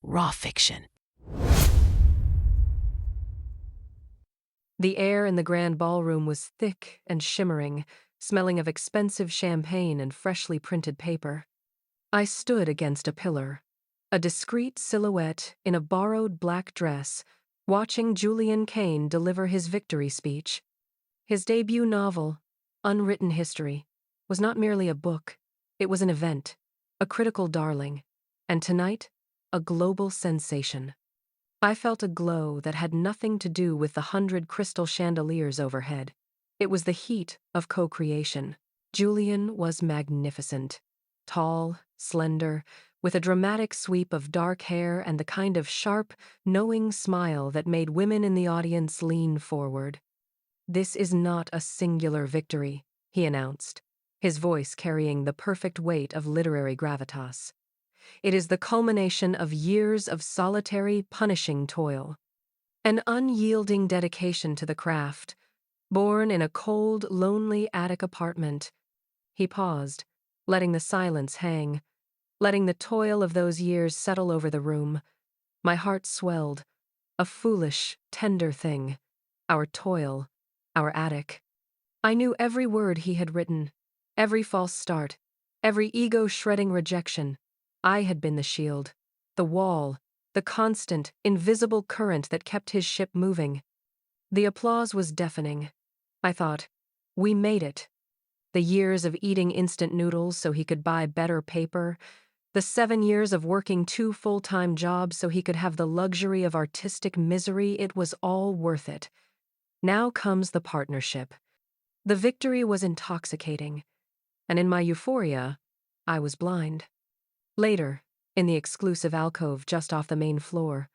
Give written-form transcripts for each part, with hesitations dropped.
raw fiction. The air in the grand ballroom was thick and shimmering, smelling of expensive champagne and freshly printed paper. I stood against a pillar, a discreet silhouette in a borrowed black dress, watching Julian Kane deliver his victory speech. His debut novel, Unwritten History, was not merely a book, it was an event, a critical darling, and tonight, a global sensation. I felt a glow that had nothing to do with the 100 crystal chandeliers overhead. It was the heat of co-creation. Julian was magnificent. Tall, slender, with a dramatic sweep of dark hair and the kind of sharp, knowing smile that made women in the audience lean forward. "This is not a singular victory," he announced, his voice carrying the perfect weight of literary gravitas. "It is the culmination of years of solitary, punishing toil. An unyielding dedication to the craft, born in a cold, lonely attic apartment." He paused, letting the silence hang, letting the toil of those years settle over the room. My heart swelled. A foolish, tender thing. Our toil, our attic. I knew every word he had written, every false start, every ego-shredding rejection. I had been the shield, the wall, the constant, invisible current that kept his ship moving. The applause was deafening. I thought, we made it. The years of eating instant noodles so he could buy better paper, the 7 years of working 2 full-time jobs so he could have the luxury of artistic misery, it was all worth it. Now comes the partnership. The victory was intoxicating, and in my euphoria, I was blind. Later, in the exclusive alcove just off the main floor,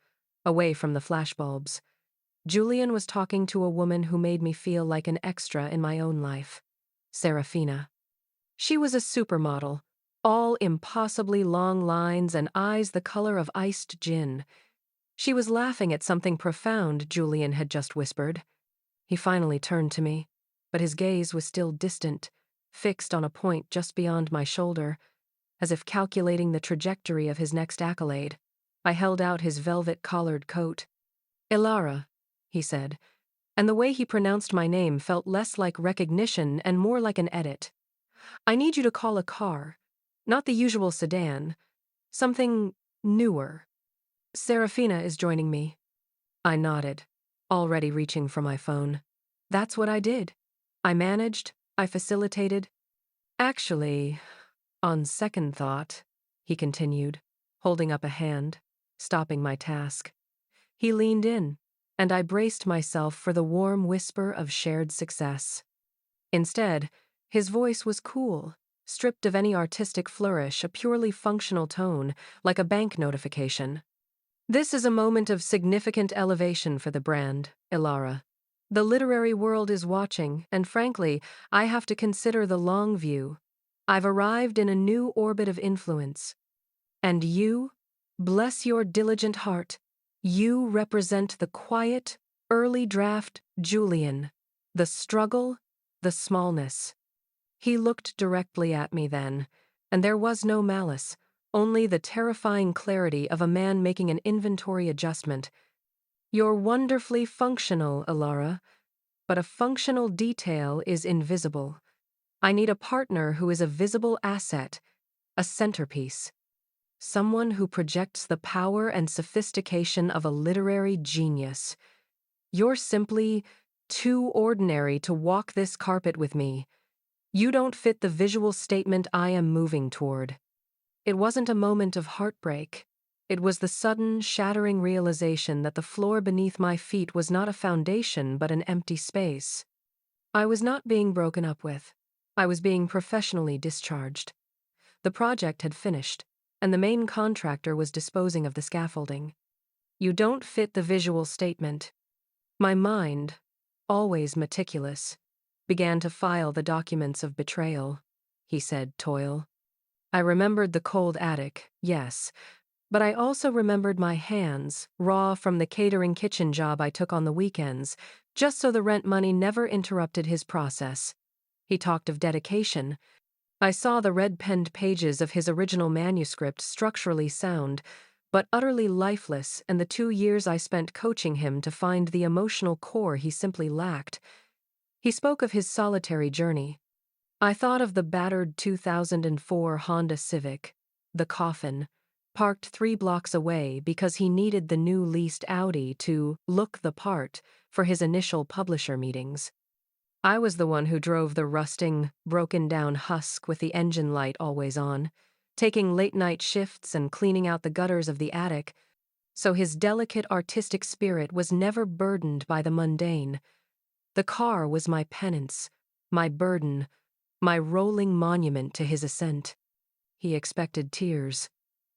away from the flashbulbs, Julian was talking to a woman who made me feel like an extra in my own life, Serafina. She was a supermodel, all impossibly long lines and eyes the color of iced gin. She was laughing at something profound Julian had just whispered. He finally turned to me, but his gaze was still distant, fixed on a point just beyond my shoulder, as if calculating the trajectory of his next accolade. I held out his velvet-collared coat. "Ilara," he said, and the way he pronounced my name felt less like recognition and more like an edit. "I need you to call a car. Not the usual sedan. Something newer. Serafina is joining me." I nodded, already reaching for my phone. That's what I did. I managed, I facilitated. "Actually, on second thought," he continued, holding up a hand, stopping my task. He leaned in, and I braced myself for the warm whisper of shared success. Instead, his voice was cool, stripped of any artistic flourish, a purely functional tone, like a bank notification. "This is a moment of significant elevation for the brand, Ilara. The literary world is watching, and frankly, I have to consider the long view. I've arrived in a new orbit of influence. And you, bless your diligent heart, you represent the quiet, early draft Julian, the struggle, the smallness." He looked directly at me then, and there was no malice, only the terrifying clarity of a man making an inventory adjustment. "You're wonderfully functional, Ilara, but a functional detail is invisible. I need a partner who is a visible asset, a centerpiece. Someone who projects the power and sophistication of a literary genius. You're simply too ordinary to walk this carpet with me. You don't fit the visual statement I am moving toward." It wasn't a moment of heartbreak. It was the sudden, shattering realization that the floor beneath my feet was not a foundation but an empty space. I was not being broken up with. I was being professionally discharged. The project had finished, and the main contractor was disposing of the scaffolding. "You don't fit the visual statement." My mind, always meticulous, began to file the documents of betrayal, he said, toil. I remembered the cold attic, yes, but I also remembered my hands, raw from the catering kitchen job I took on the weekends, just so the rent money never interrupted his process. He talked of dedication. I saw the red-penned pages of his original manuscript, structurally sound, but utterly lifeless, and the 2 years I spent coaching him to find the emotional core he simply lacked. He spoke of his solitary journey. I thought of the battered 2004 Honda Civic, the coffin, parked 3 blocks away because he needed the new leased Audi to look the part for his initial publisher meetings. I was the one who drove the rusting, broken-down husk with the engine light always on, taking late-night shifts and cleaning out the gutters of the attic, so his delicate artistic spirit was never burdened by the mundane. The car was my penance, my burden, my rolling monument to his ascent. He expected tears.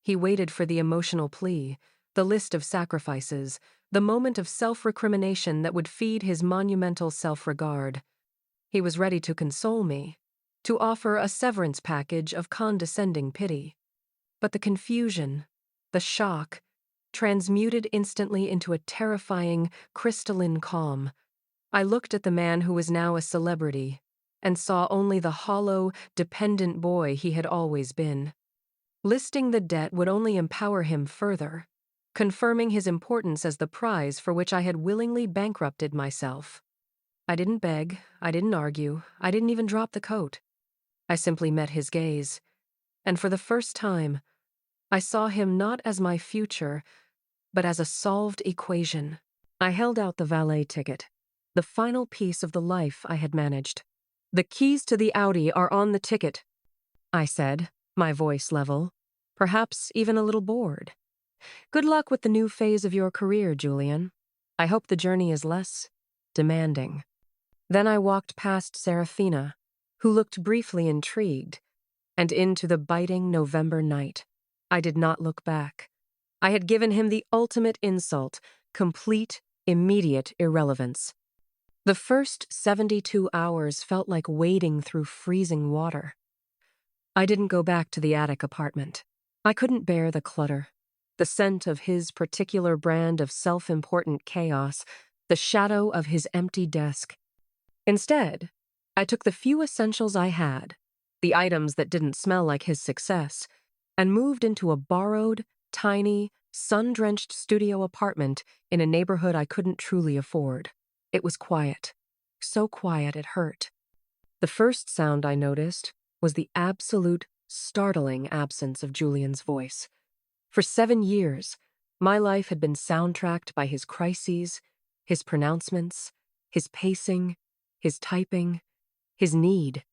He waited for the emotional plea, the list of sacrifices, the moment of self-recrimination that would feed his monumental self-regard. He was ready to console me, to offer a severance package of condescending pity. But the confusion, the shock, transmuted instantly into a terrifying, crystalline calm. I looked at the man who was now a celebrity and saw only the hollow, dependent boy he had always been. Listing the debt would only empower him further, confirming his importance as the prize for which I had willingly bankrupted myself. I didn't beg, I didn't argue, I didn't even drop the coat. I simply met his gaze, and for the first time, I saw him not as my future, but as a solved equation. I held out the valet ticket, the final piece of the life I had managed. "The keys to the Audi are on the ticket," I said, my voice level, perhaps even a little bored. "Good luck with the new phase of your career, Julian. I hope the journey is less demanding." Then I walked past Serafina, who looked briefly intrigued, and into the biting November night. I did not look back. I had given him the ultimate insult, complete, immediate irrelevance. The first 72 hours felt like wading through freezing water. I didn't go back to the attic apartment. I couldn't bear the clutter, the scent of his particular brand of self-important chaos, the shadow of his empty desk. Instead, I took the few essentials I had, the items that didn't smell like his success, and moved into a borrowed, tiny, sun-drenched studio apartment in a neighborhood I couldn't truly afford. It was quiet. So quiet it hurt. The first sound I noticed was the absolute, startling absence of Julian's voice. For 7 years, my life had been soundtracked by his crises, his pronouncements, his pacing, his typing, his need.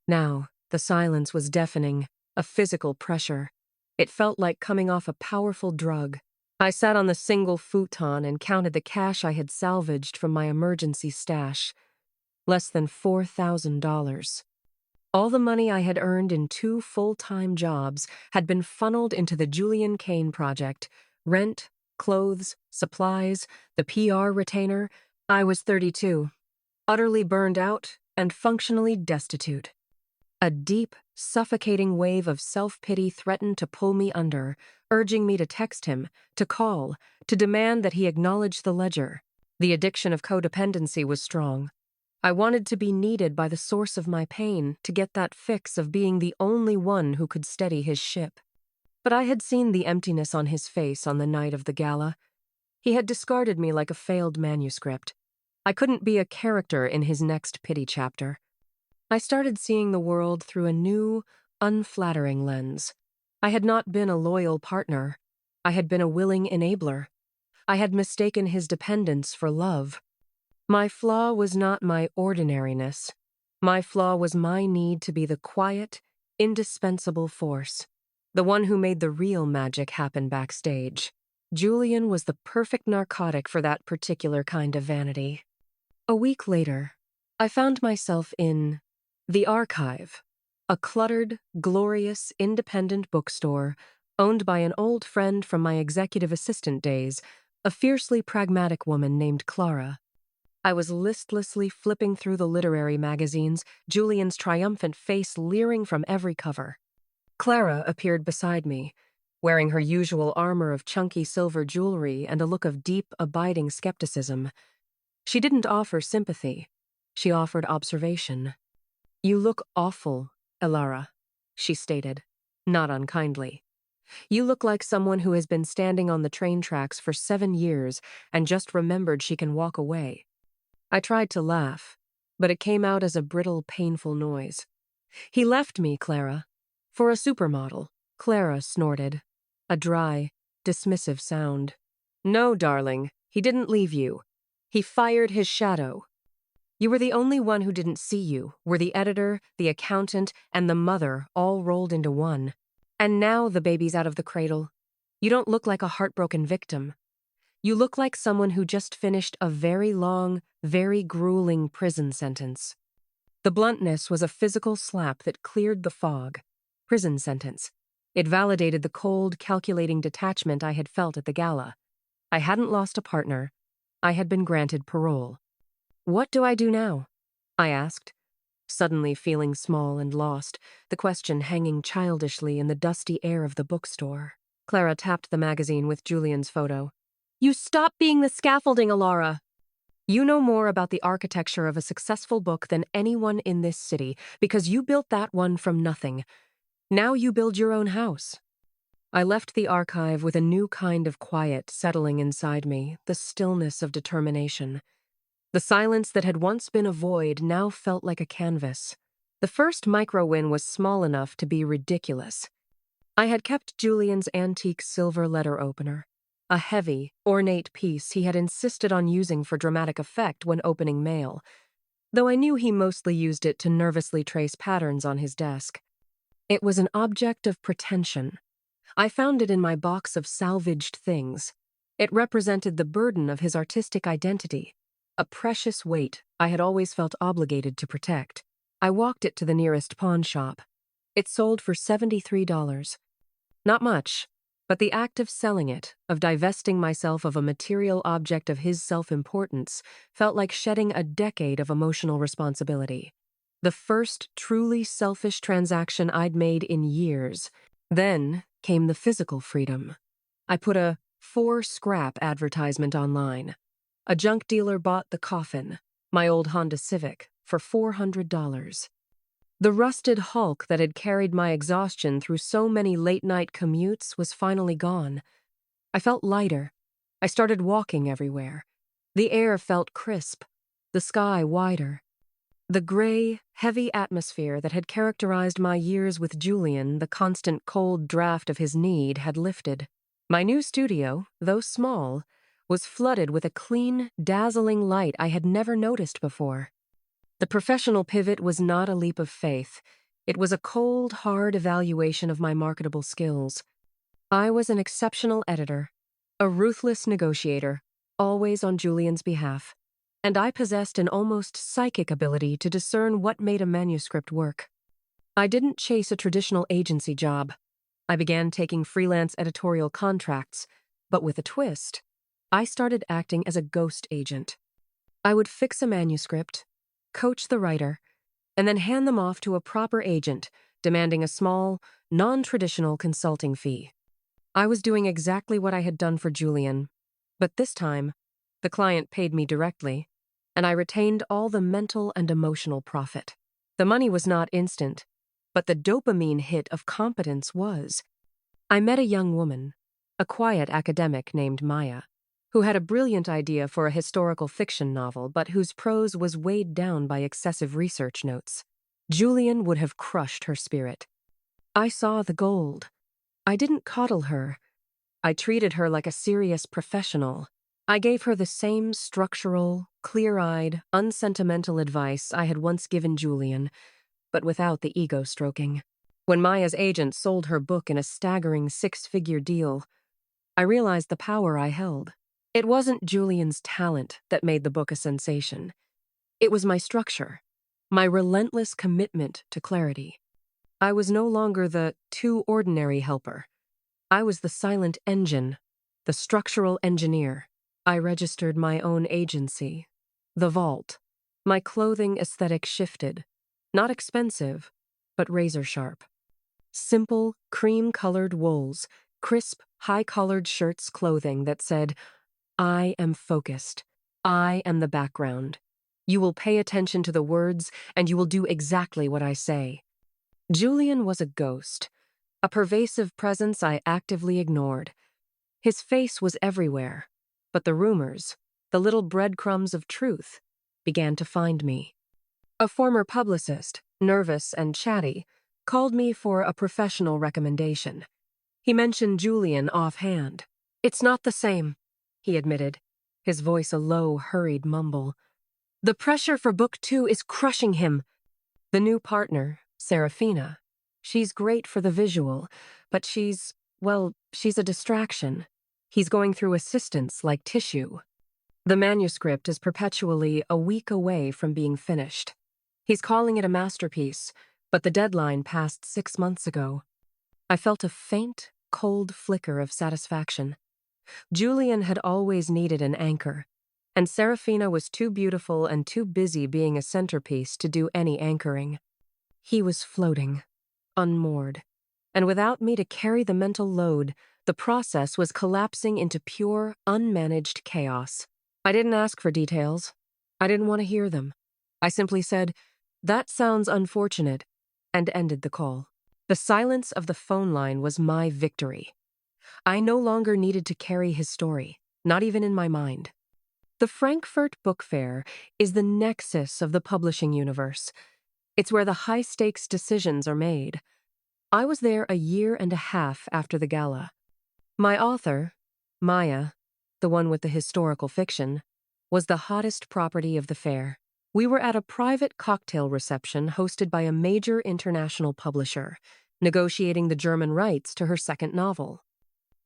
Now, the silence was deafening, a physical pressure. It felt like coming off a powerful drug. I sat on the single futon and counted the cash I had salvaged from my emergency stash. Less than $4,000. All the money I had earned in 2 full-time jobs had been funneled into the Julian Kane project. Rent, clothes, supplies, the PR retainer. I was 32. Utterly burned out and functionally destitute. A deep, suffocating wave of self-pity threatened to pull me under, urging me to text him, to call, to demand that he acknowledge the ledger. The addiction of codependency was strong. I wanted to be needed by the source of my pain to get that fix of being the only one who could steady his ship. But I had seen the emptiness on his face on the night of the gala. He had discarded me like a failed manuscript. I couldn't be a character in his next pity chapter. I started seeing the world through a new, unflattering lens. I had not been a loyal partner. I had been a willing enabler. I had mistaken his dependence for love. My flaw was not my ordinariness. My flaw was my need to be the quiet, indispensable force, the one who made the real magic happen backstage. Julian was the perfect narcotic for that particular kind of vanity. A week later, I found myself in The Archive, a cluttered, glorious, independent bookstore owned by an old friend from my executive assistant days, a fiercely pragmatic woman named Clara. I was listlessly flipping through the literary magazines, Julian's triumphant face leering from every cover. Clara appeared beside me, wearing her usual armor of chunky silver jewelry and a look of deep, abiding skepticism. She didn't offer sympathy. She offered observation. "You look awful, Elara," she stated, not unkindly. You look like someone who has been standing on the train tracks for 7 years and just remembered she can walk away. I tried to laugh, but it came out as a brittle, painful noise. He left me, Clara. For a supermodel. Clara snorted. A dry, dismissive sound. No, darling, he didn't leave you. He fired his shadow. You were the only one who didn't see you, were the editor, the accountant, and the mother all rolled into one. And now the baby's out of the cradle. You don't look like a heartbroken victim. You look like someone who just finished a very long, very grueling prison sentence. The bluntness was a physical slap that cleared the fog. Prison sentence. It validated the cold, calculating detachment I had felt at the gala. I hadn't lost a partner. I had been granted parole. What do I do now? I asked, suddenly feeling small and lost, the question hanging childishly in the dusty air of the bookstore. Clara tapped the magazine with Julian's photo. You stop being the scaffolding, Alara. You know more about the architecture of a successful book than anyone in this city, because you built that one from nothing. Now you build your own house. I left the archive with a new kind of quiet settling inside me, the stillness of determination. The silence that had once been a void now felt like a canvas. The first micro-win was small enough to be ridiculous. I had kept Julian's antique silver letter opener, a heavy, ornate piece he had insisted on using for dramatic effect when opening mail, though I knew he mostly used it to nervously trace patterns on his desk. It was an object of pretension. I found it in my box of salvaged things. It represented the burden of his artistic identity, a precious weight I had always felt obligated to protect. I walked it to the nearest pawn shop. It sold for $73. Not much, but the act of selling it, of divesting myself of a material object of his self-importance, felt like shedding a decade of emotional responsibility. The first truly selfish transaction I'd made in years. Then came the physical freedom. I put a for-scrap advertisement online. A junk dealer bought the coffin, my old Honda Civic, for $400. The rusted hulk that had carried my exhaustion through so many late-night commutes was finally gone. I felt lighter. I started walking everywhere. The air felt crisp, the sky wider. The gray, heavy atmosphere that had characterized my years with Julian, the constant cold draft of his need, had lifted. My new studio, though small, was flooded with a clean, dazzling light I had never noticed before. The professional pivot was not a leap of faith. It was a cold, hard evaluation of my marketable skills. I was an exceptional editor, a ruthless negotiator, always on Julian's behalf, and I possessed an almost psychic ability to discern what made a manuscript work. I didn't chase a traditional agency job. I began taking freelance editorial contracts, but with a twist. I started acting as a ghost agent. I would fix a manuscript, coach the writer, and then hand them off to a proper agent, demanding a small, non-traditional consulting fee. I was doing exactly what I had done for Julian, but this time, the client paid me directly, and I retained all the mental and emotional profit. The money was not instant, but the dopamine hit of competence was. I met a young woman, a quiet academic named Maya, who had a brilliant idea for a historical fiction novel but whose prose was weighed down by excessive research notes. Julian would have crushed her spirit. I saw the gold. I didn't coddle her. I treated her like a serious professional. I gave her the same structural, clear-eyed, unsentimental advice I had once given Julian, but without the ego-stroking. When Maya's agent sold her book in a staggering 6-figure deal, I realized the power I held. It wasn't Julian's talent that made the book a sensation. It was my structure, my relentless commitment to clarity. I was no longer the too ordinary helper. I was the silent engine, the structural engineer. I registered my own agency, the vault. My clothing aesthetic shifted. Not expensive, but razor-sharp. Simple, cream-colored wools, crisp, high-collared shirts clothing that said, I am focused. I am the background. You will pay attention to the words, and you will do exactly what I say. Julian was a ghost, a pervasive presence I actively ignored. His face was everywhere, but the rumors, the little breadcrumbs of truth, began to find me. A former publicist, nervous and chatty, called me for a professional recommendation. He mentioned Julian offhand. "It's not the same," he admitted, his voice a low, hurried mumble. "The pressure for book 2 is crushing him. The new partner, Serafina, she's great for the visual, but she's a distraction. He's going through assistants like tissue. The manuscript is perpetually a week away from being finished. He's calling it a masterpiece, but the deadline passed 6 months ago." I felt a faint, cold flicker of satisfaction. Julian had always needed an anchor, and Serafina was too beautiful and too busy being a centerpiece to do any anchoring. He was floating, unmoored, and without me to carry the mental load, the process was collapsing into pure, unmanaged chaos. I didn't ask for details. I didn't want to hear them. I simply said, "That sounds unfortunate," and ended the call. The silence of the phone line was my victory. I no longer needed to carry his story, not even in my mind. The Frankfurt Book Fair is the nexus of the publishing universe. It's where the high-stakes decisions are made. I was there a year and a half after the gala. My author, Maya, the one with the historical fiction, was the hottest property of the fair. We were at a private cocktail reception hosted by a major international publisher, negotiating the German rights to her second novel.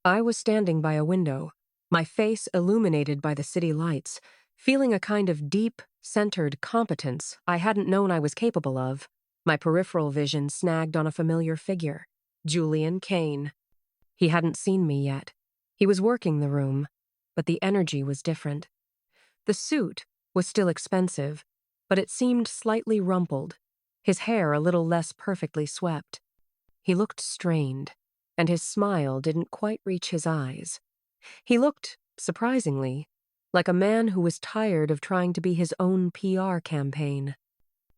I was standing by a window, my face illuminated by the city lights, feeling a kind of deep, centered competence I hadn't known I was capable of. My peripheral vision snagged on a familiar figure, Julian Kane. He hadn't seen me yet. He was working the room, but the energy was different. The suit was still expensive, but it seemed slightly rumpled, his hair a little less perfectly swept. He looked strained, and his smile didn't quite reach his eyes. He looked, surprisingly, like a man who was tired of trying to be his own PR campaign.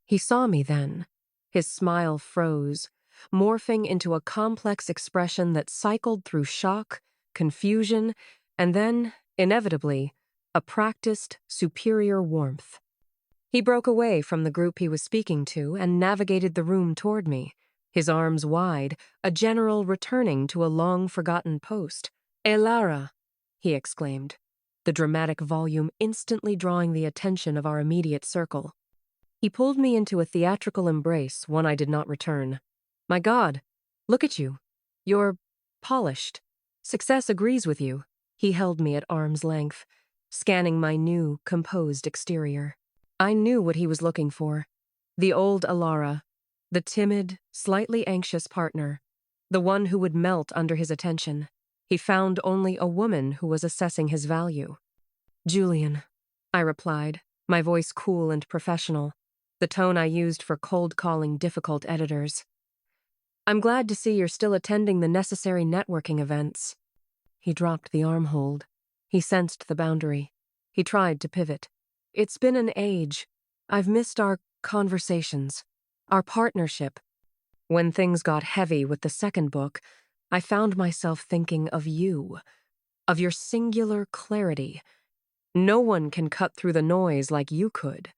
He saw me then. His smile froze, morphing into a complex expression that cycled through shock, confusion, and then, inevitably, a practiced, superior warmth. He broke away from the group he was speaking to and navigated the room toward me, his arms wide, a general returning to a long-forgotten post. "Elara!" he exclaimed, the dramatic volume instantly drawing the attention of our immediate circle. He pulled me into a theatrical embrace, one I did not return. "My God, look at you. You're polished. Success agrees with you." He held me at arm's length, scanning my new, composed exterior. I knew what he was looking for. The old Elara, the timid, slightly anxious partner, the one who would melt under his attention. He found only a woman who was assessing his value. "Julian," I replied, my voice cool and professional, the tone I used for cold-calling difficult editors. "I'm glad to see you're still attending the necessary networking events." He dropped the arm hold. He sensed the boundary. He tried to pivot. "It's been an age. I've missed our conversations, our partnership." When things got heavy with the second book, I found myself thinking of you, of your singular clarity. "No one can cut through the noise like you could."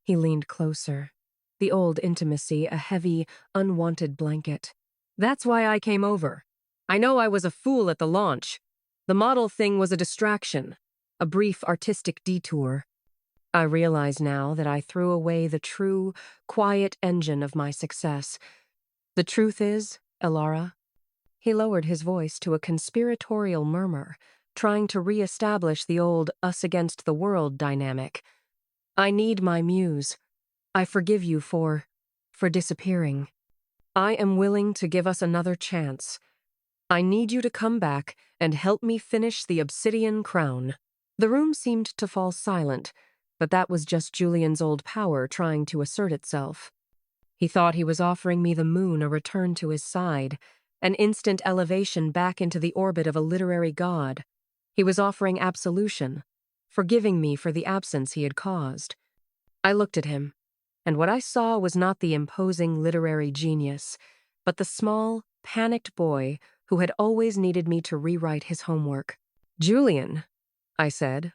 He leaned closer, the old intimacy a heavy, unwanted blanket. "That's why I came over. I know I was a fool at the launch. The model thing was a distraction, a brief artistic detour. I realize now that I threw away the true, quiet engine of my success. The truth is, Elara," he lowered his voice to a conspiratorial murmur, trying to re-establish the old us-against-the-world dynamic. "I need my muse. I forgive you for disappearing. I am willing to give us another chance. I need you to come back and help me finish the Obsidian Crown." The room seemed to fall silent, but that was just Julian's old power trying to assert itself. He thought he was offering me the moon, a return to his side, an instant elevation back into the orbit of a literary god. He was offering absolution, forgiving me for the absence he had caused. I looked at him, and what I saw was not the imposing literary genius, but the small, panicked boy who had always needed me to rewrite his homework. "Julian," I said,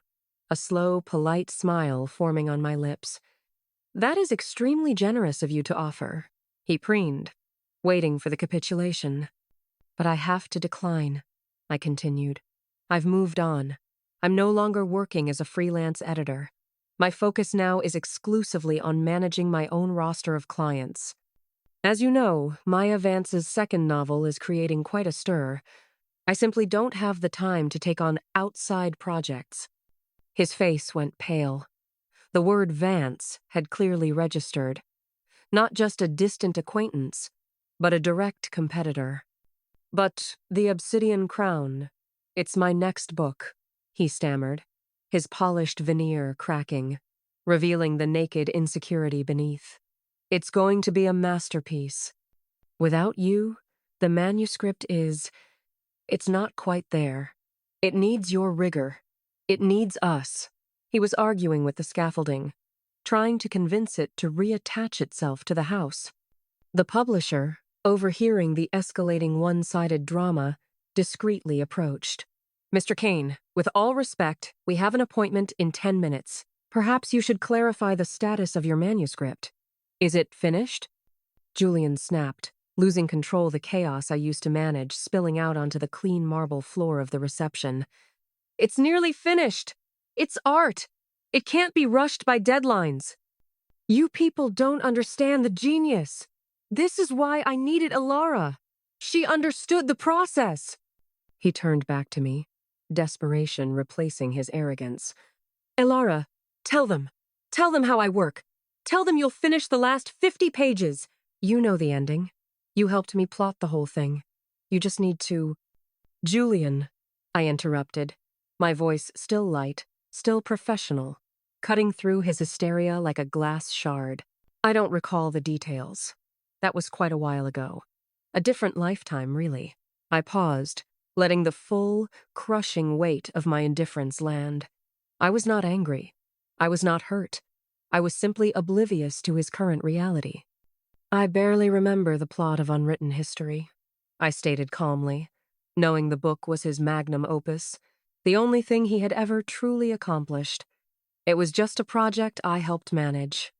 a slow, polite smile forming on my lips. "That is extremely generous of you to offer." He preened, waiting for the capitulation. "But I have to decline," I continued. "I've moved on. I'm no longer working as a freelance editor. My focus now is exclusively on managing my own roster of clients. As you know, Maya Vance's second novel is creating quite a stir. I simply don't have the time to take on outside projects." His face went pale. The word Vance had clearly registered. Not just a distant acquaintance, but a direct competitor. "But The Obsidian Crown, it's my next book," he stammered, his polished veneer cracking, revealing the naked insecurity beneath. "It's going to be a masterpiece. Without you, the manuscript it's not quite there. It needs your rigor. It needs us." He was arguing with the scaffolding, trying to convince it to reattach itself to the house. The publisher, overhearing the escalating one-sided drama, discreetly approached. "Mr. Kane, with all respect, we have an appointment in 10 minutes. Perhaps you should clarify the status of your manuscript. Is it finished?" Julian snapped, losing control of the chaos I used to manage spilling out onto the clean marble floor of the reception. "It's nearly finished. It's art. It can't be rushed by deadlines. You people don't understand the genius. This is why I needed Ilara. She understood the process." He turned back to me, desperation replacing his arrogance. "Ilara, tell them. Tell them how I work. Tell them you'll finish the last 50 pages. You know the ending. You helped me plot the whole thing. You just need to—" "Julian," I interrupted, my voice still light, still professional, cutting through his hysteria like a glass shard. "I don't recall the details. That was quite a while ago. A different lifetime, really." I paused, letting the full, crushing weight of my indifference land. I was not angry. I was not hurt. I was simply oblivious to his current reality. "I barely remember the plot of Unwritten History," I stated calmly, knowing the book was his magnum opus, the only thing he had ever truly accomplished. It was just a project I helped manage.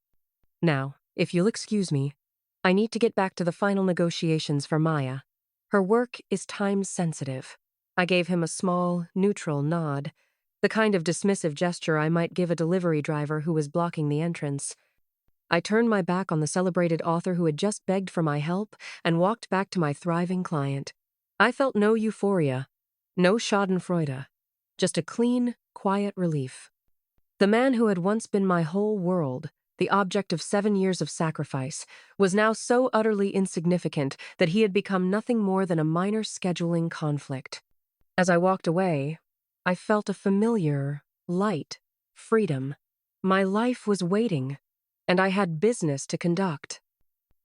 "Now, if you'll excuse me, I need to get back to the final negotiations for Maya. Her work is time-sensitive." I gave him a small, neutral nod, the kind of dismissive gesture I might give a delivery driver who was blocking the entrance. I turned my back on the celebrated author who had just begged for my help and walked back to my thriving client. I felt no euphoria, no schadenfreude, just a clean, quiet relief. The man who had once been my whole world, the object of 7 years of sacrifice, was now so utterly insignificant that he had become nothing more than a minor scheduling conflict. As I walked away, I felt a familiar, light freedom. My life was waiting, and I had business to conduct.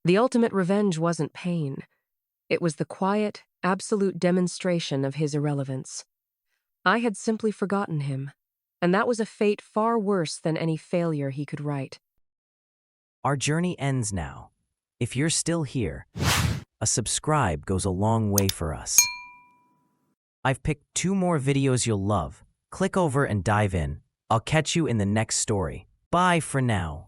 The ultimate revenge wasn't pain. It was the quiet, absolute demonstration of his irrelevance. I had simply forgotten him, and that was a fate far worse than any failure he could write. Our journey ends now. If you're still here, a subscribe goes a long way for us. I've picked 2 more videos you'll love. Click over and dive in. I'll catch you in the next story. Bye for now.